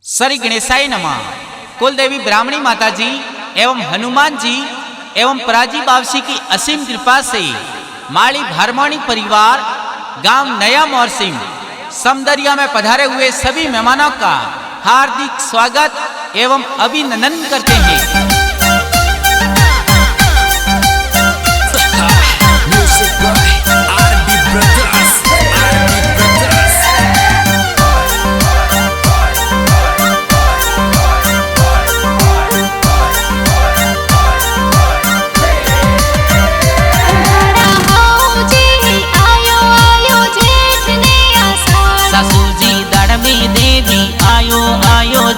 श्री गणेशाय नमः। कुलदेवी ब्राह्मणी माता जी एवं हनुमान जी एवं पराजी बावसी की असीम कृपा से माली भारमाणी परिवार गांव नया मोरसिंह समदरिया में पधारे हुए सभी मेहमानों का हार्दिक स्वागत एवं अभिनंदन करते हैं।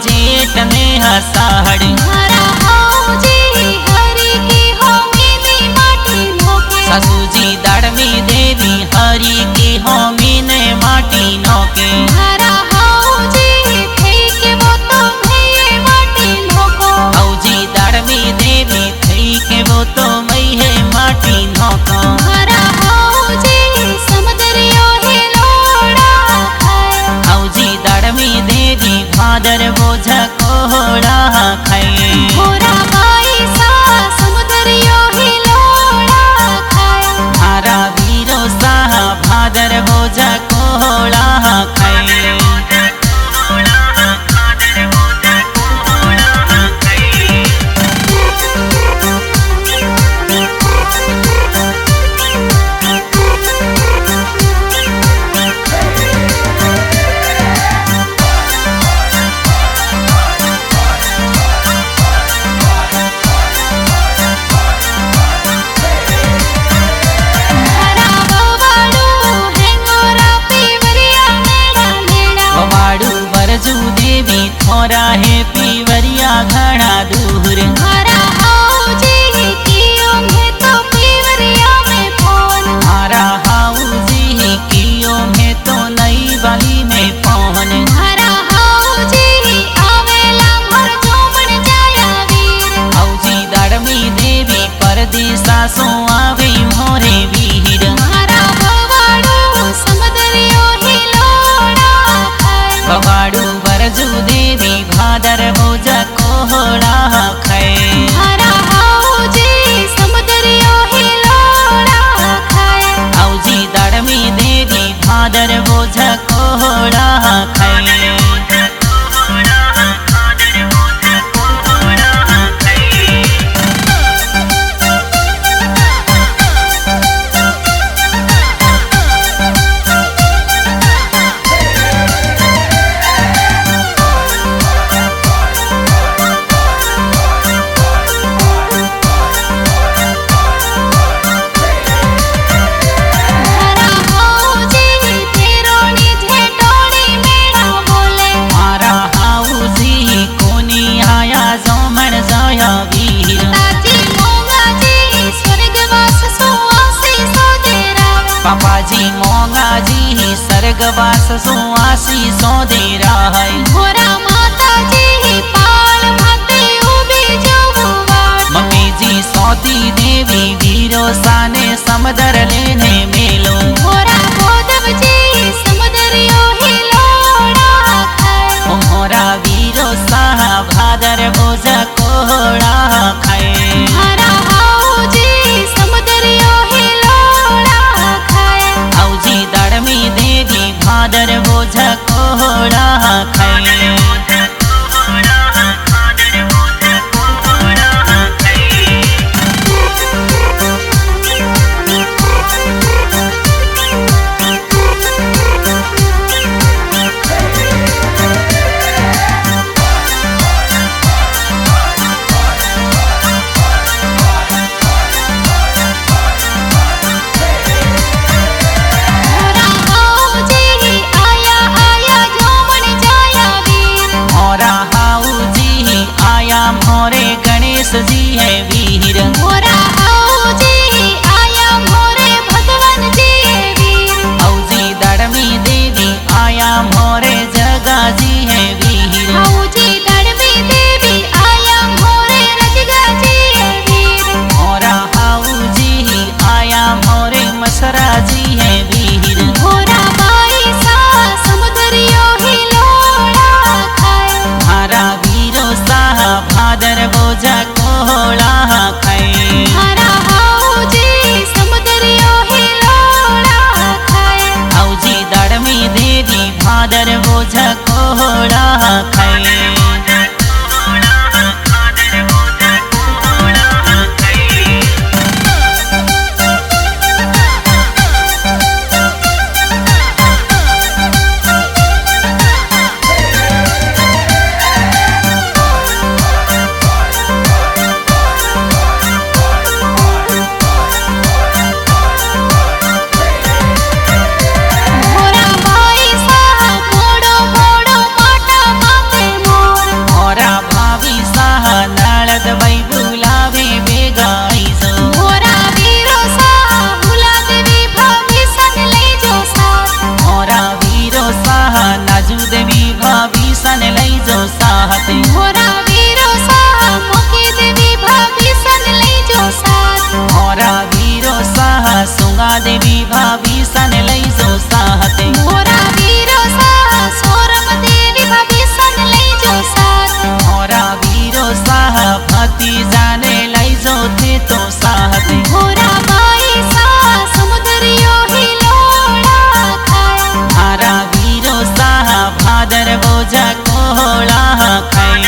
जेठ ने हसाड़ ससु जी दड़मी देवी हरि की होमी ने माटी नोके औजी दड़मी देवी थई के वो तो मई है माटी नोको औजी दड़मी देवी भादर बोझ कोहड़ा खाए हारा वीरो साहा भादर बोझ कोहड़ा खाए थोरा है पीवरिया घड़ा दूर हारा हाउ जी कियो में तो नई वाली में पौन औजी दड़मी देवी परदेसा सो आवे मोरे वीर बवाड़ू बरजू देवी भादर बोझ कोहड़ा खाए औजी दड़मी देवी भादर बोझ कोहड़ा खाए कोहड़ा खाए। देवी भाभी सन लई जो साहते। मोरा वीरो साहा सोरम देवी भाभी सन लई जो साथ। मोरा वीरो साहा भतीजा ने लई जो थे तो साहते। मोरा बाई साहा समुद्रियो ही लोड़ा खाए। मारा वीरो साहा भादर बोझा कोहड़ा खाए।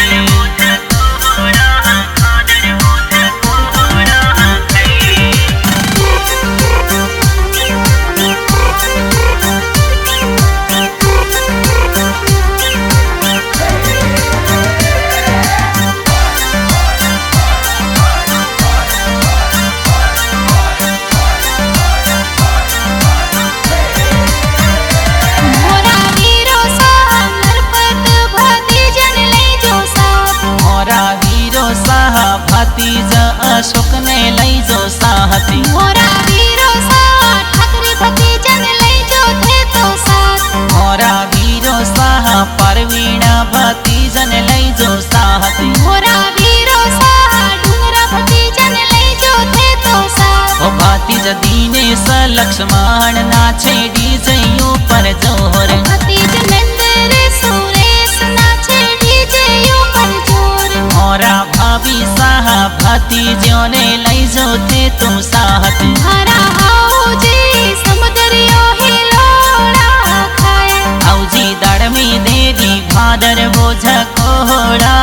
भतीजा अशोक ने लई जो साहती। मोरा वीरो साहा ठाकरी भतीजन लई जो थे तो साथ। मोरा वीरो साहा परवीणा भतीजन लई जो साहती। मोरा वीरो साहा डूंगरा भतीजन लई जो थे तो साथ। ओ भतीज दीनेश लक्ष्मण नाचे डीजे ऊपर जोर। भतीज नंदर सुरेश नाचे डीजे ऊपर जोर। मोरा भाभी साहा भतीजों ने लई जो थे तो साहती। हरा हाउजी समुद्रियो ही लोड़ा खाए। औजी दड़मी देवी भादर बोझा कोहड़ा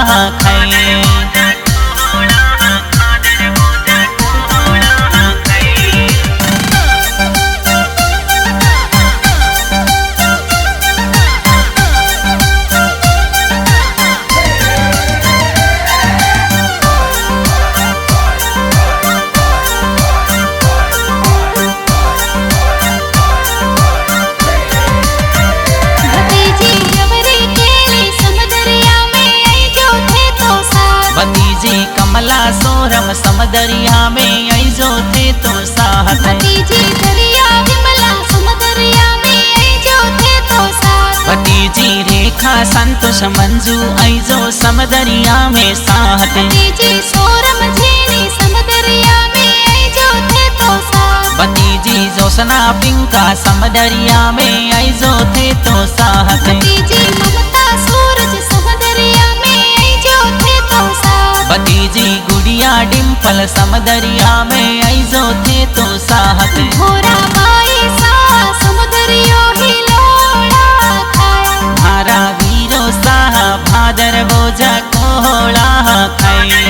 खाए। कमला सोरम समदरिया में आई जो थे तो साहत। भतीजी दरिया विमला समदरिया में आई जो थे तो साथ। भतीजी रेखा संतोष मंजू आई जो समदरिया में साहत। भतीजी सोरम झेनी समदरिया में आई जो थे तो साथ। भतीजी जोसना पिंका समदरिया में आई जो थे तो साहत। भतीजी ममता सूरज समदरिया में आई जो थे तो साथ। भतीजी गुड़िया डिम्पल समदरिया में आई जो थे तो साहत। मोरा बाई साहा समुद्रियो ही लोड़ा खाए। मारा वीरो साहा भादर बोझा कोहड़ा खाए।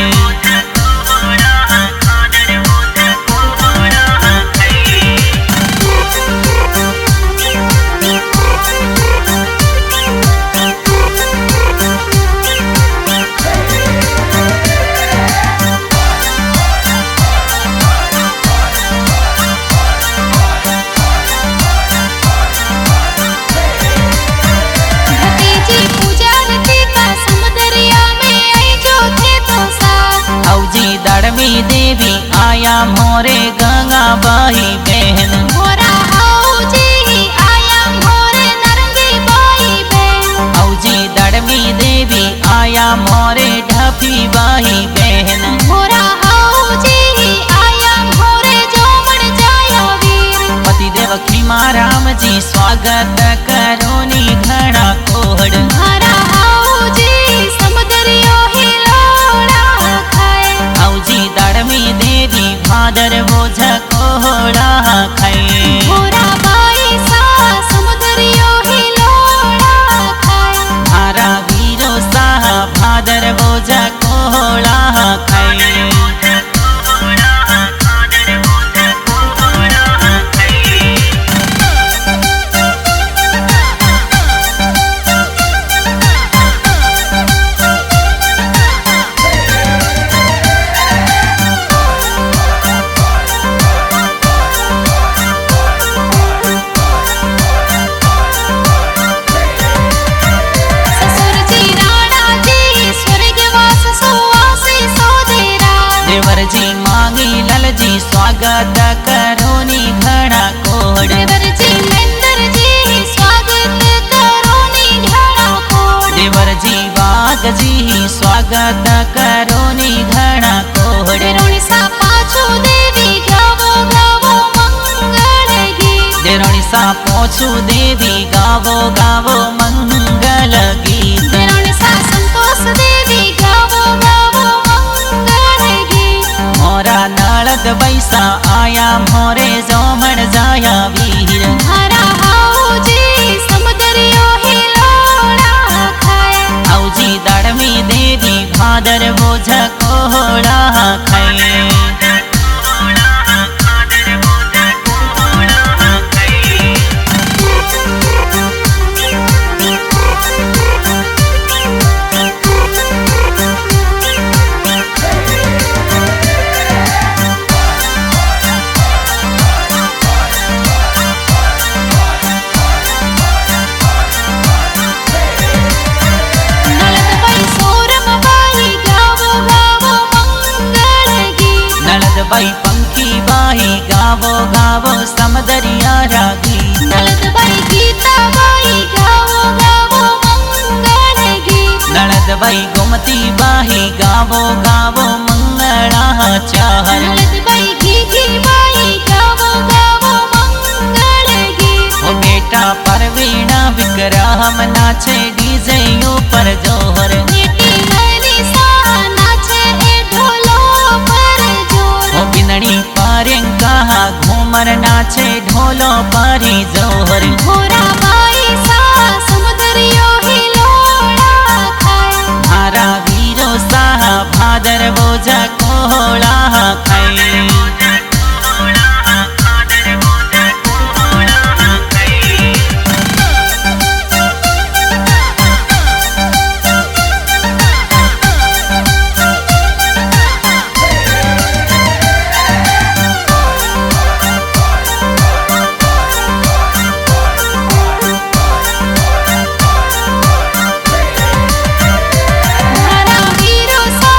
देवी आया मोरे गंगा बाई बहन। मोरा हाउजी आया मोरे नरंगी बाई बहन। औजी दड़मी देवी आया मोरे ढफी बाई बहन। मोरा हाउजी आया मोरे जोमन जाया वीर। पतिदेव खीमा राम जी स्वागत करोनी घड़ा कोहड़। हरा हाउजी समुद्रियो ही लोड़ा खाए। औजी दड़मी देवी भादर बोझा कोहड़ा खाए। मोरा बाई साहा समुद्रियो ही लोड़ा खाए। नागजी स्वागत करो नी घणा कोहड़ देरोणी सा पाछो देवी गावो गावो मंगल गीत देरोणी सा पोछू देवी गावो गावो मंगल गीत देरोणी सा संतोष देवी गावो गावो मंगल गीत मोरा नळद बैसा आया मोरे जोमण जाया वीर हरा हाऊजी समुदरियो हिलोड़ा खाए औजी दड़मी देवी भादर बोझ कोहड़ा खाए नलद बाई सोरम बाई गावो गावो मंगल गीत नलद बाई पंखी बाई गावो गावो समदरिया रागी नलद बाई गीता बाई गावो गावो मंगल गीत नलद बाई गोमती बाई गावो गावो मंगला चाहर नलद बाई घीघी बाई गावो गावो मंगल गीत ओ बेटा परवीणा विक्रम नाचे डीजे ऊपर जोहर बेटी हरी सा नाचे ए ढोलो पर जोर ओ बिनड़ी पारेंका घूमर नाचे ढोलो पारी जोहर घोरा बाई सा समुदरियो हिलोड़ा खाए हारा वीरो साहा भादर बोझ कोहड़ा खाए हरा वीरो सा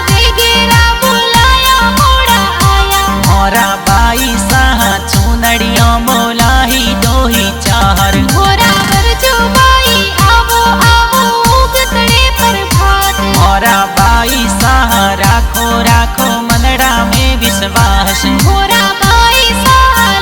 वेगेरा बुलाया मोड़ा आया मोरा बाई साहा चूनड़ियों मोलाही दोही चाहर घोरा वरजो बाई आवो आवो उगतड़े पर भात मोरा बाई साहा राखो राखो मनड़ा में विश्वास घोरा बाई सा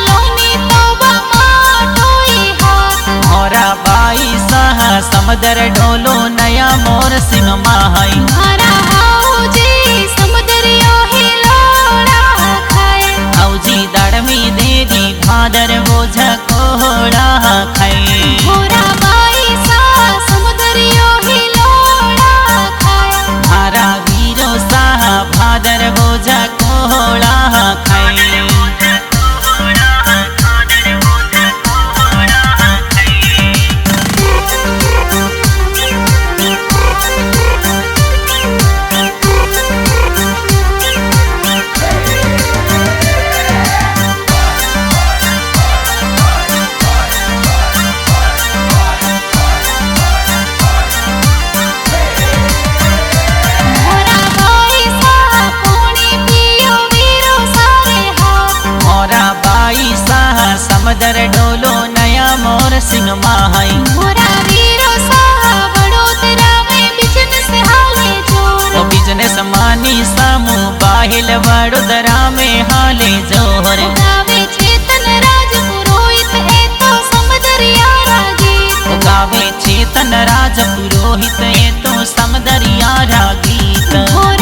लोनी तोबा माटोई हाथ मोरा बाई साहा समदर ढोलो नया मोर सिंह माई हरा हाऊजी समुदरियो हिलोड़ा खाए औजी दड़मी देवी भादर बोझ कोहड़ा खाए घोरा बाई सा समुदरियो हिलोड़ा खाए हारा वीरो साहा भादर बोझ कोहड़ा खाए घोरा बाई सा पोणी पियो वीरो सारे हाथ मोरा बाई साहा समदर ढोलो नया मोर सिंह माई घोरा वीरो सा वडोदरा में बिजनेस हाले जोर ओ बिजनेस मानी सामू बाहिल वडोदरा में हाले जोहर गावे चेतन राज पुरोहित ए तो समदरिया रागीत ओ गावे चेतन राज पुरोहित ये तो समदरिया रागीत घोरा